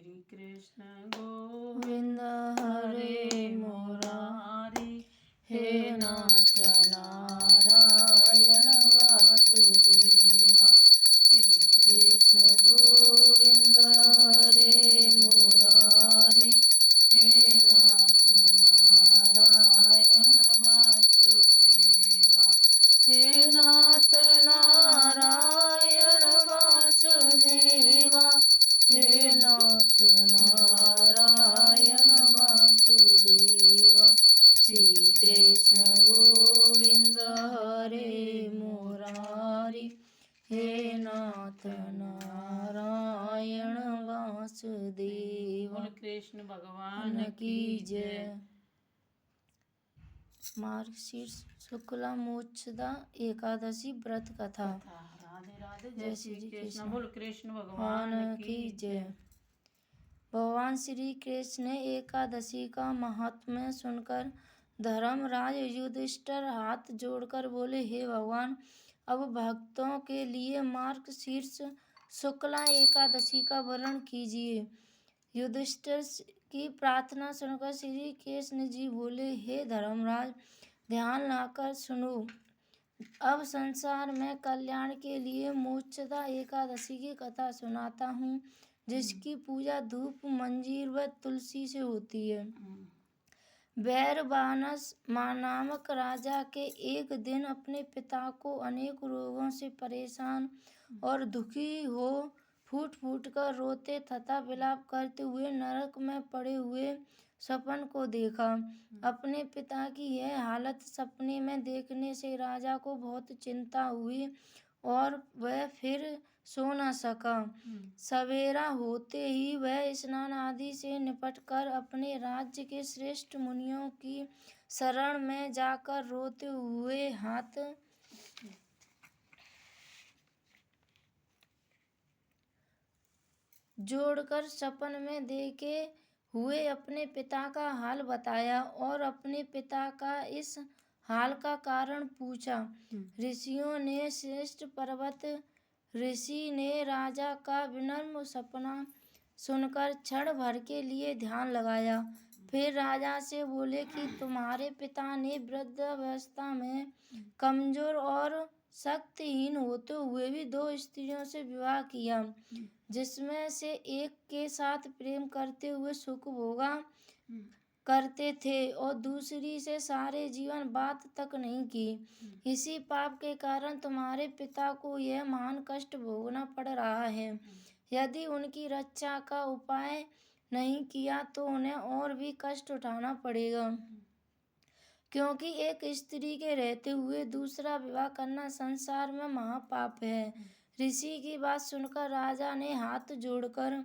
श्री कृष्ण गोविंद हरे मुरारी, हे नाथ नारायण वासुदेवा। श्री कृष्ण गोविंद हरे मुरारी, हे नाथ नारायण वासुदेवा। हे नाथ नारायण वासुदेवा, हे नाथ नारायण वासुदेवा। श्री कृष्ण गोविंद हरे मुरारी, हे नाथ नारायण वासुदेवा। कृष्ण भगवान की जय। मार्गशीर्ष शुक्ला मोक्षदा एकादशी व्रत कथा। राधे राधे। जय श्री कृष्ण। बोल कृष्ण भगवान की जय। भगवान श्री कृष्ण ने एकादशी का महात्म्य सुनकर धर्मराज युधिष्ठिर हाथ जोड़कर बोले, हे भगवान, अब भक्तों के लिए मार्गशीर्ष शुक्ला एकादशी का वर्णन कीजिए। युधिष्ठिर की प्रार्थना सुनकर श्री कृष्ण जी बोले, हे धर्मराज, ध्यान लाकर सुनो। अब संसार में कल्याण के लिए मोक्षदा एकादशी की कथा सुनाता हूँ, जिसकी पूजा धूप, मंजीर व तुलसी से होती है। वैरवानस नामक राजा के एक दिन अपने पिता को अनेक रोगों से परेशान और दुखी हो फूट फूट कर रोते तथा विलाप करते हुए नरक में पड़े हुए स्वप्न को देखा। अपने पिता की यह हालत सपने में देखने से राजा को बहुत चिंता हुई और वह फिर सो न सका। सवेरा होते ही वह स्नान आदि से निपटकर अपने राज्य के श्रेष्ठ मुनियों की शरण में जाकर रोते हुए हाथ जोड़कर सपन में देखे हुए अपने पिता का हाल बताया और अपने पिता का इस हाल का कारण पूछा। ऋषियों ने श्रेष्ठ पर्वत ऋषि ने राजा का विनम्र सपना सुनकर क्षण भर के लिए ध्यान लगाया। फिर राजा से बोले कि तुम्हारे पिता ने वृद्धावस्था में कमजोर और शक्तिहीन होते हुए भी 2 स्त्रियों से विवाह किया, जिसमें से एक के साथ प्रेम करते हुए सुख भोगा करते थे और दूसरी से सारे जीवन बात तक नहीं की। इसी पाप के कारण तुम्हारे पिता को यह महान कष्ट भोगना पड़ रहा है। यदि उनकी रक्षा का उपाय नहीं किया तो उन्हें और भी कष्ट उठाना पड़ेगा, क्योंकि एक स्त्री के रहते हुए दूसरा विवाह करना संसार में महापाप है। ऋषि की बात सुनकर राजा ने हाथ जोड़कर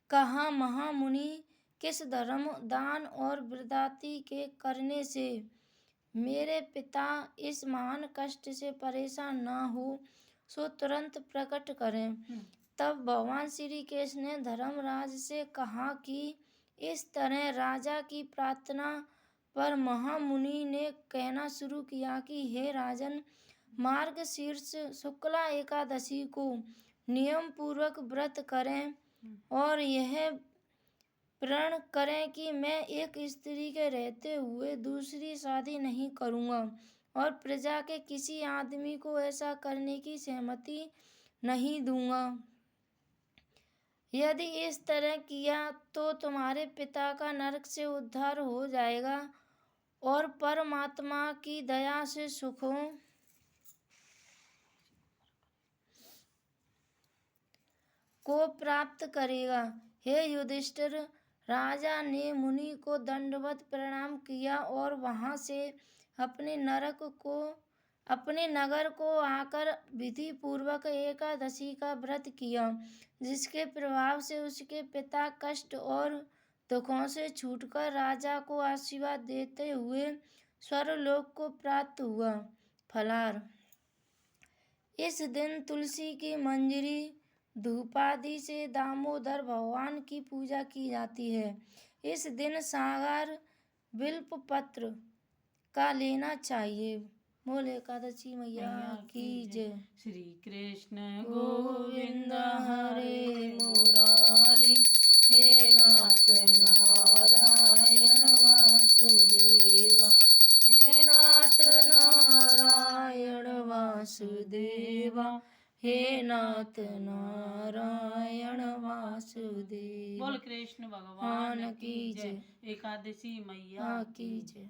कहा, महामुनि, किस धर्म, दान और वृदाति के करने से मेरे पिता इस महान कष्ट से परेशान न हो, सो तुरंत प्रकट करें। तब भगवान श्री कृष्ण ने धर्मराज से कहा कि इस तरह राजा की प्रार्थना पर महामुनि ने कहना शुरू किया कि हे राजन, मार्गशीर्ष शुक्ला एकादशी को नियम पूर्वक व्रत करें और यह प्रण करें कि मैं एक स्त्री के रहते हुए दूसरी शादी नहीं करूँगा और प्रजा के किसी आदमी को ऐसा करने की सहमति नहीं दूंगा। यदि इस तरह किया तो तुम्हारे पिता का नरक से उद्धार हो जाएगा और परमात्मा की दया से सुखों को प्राप्त करेगा। हे युधिष्ठिर, राजा ने मुनि को दंडवत प्रणाम किया और वहां से अपने नगर को आकर विधि पूर्वक एकादशी का व्रत किया, जिसके प्रभाव से उसके पिता कष्ट और दुखों से छूटकर राजा को आशीर्वाद देते हुए स्वर्गलोक को प्राप्त हुआ। फलार, इस दिन तुलसी की मंजरी धूपादि से दामोदर भगवान की पूजा की जाती है। इस दिन सागर बिल्व पत्र का लेना चाहिए। बोल एकादशी मैया की जय। श्री कृष्ण गोविंद हरे मुरारी, हे वासुदेवा, हे नाथ नारायण वासुदेव। बोल कृष्ण भगवान की जय। एकादशी मैया की जय।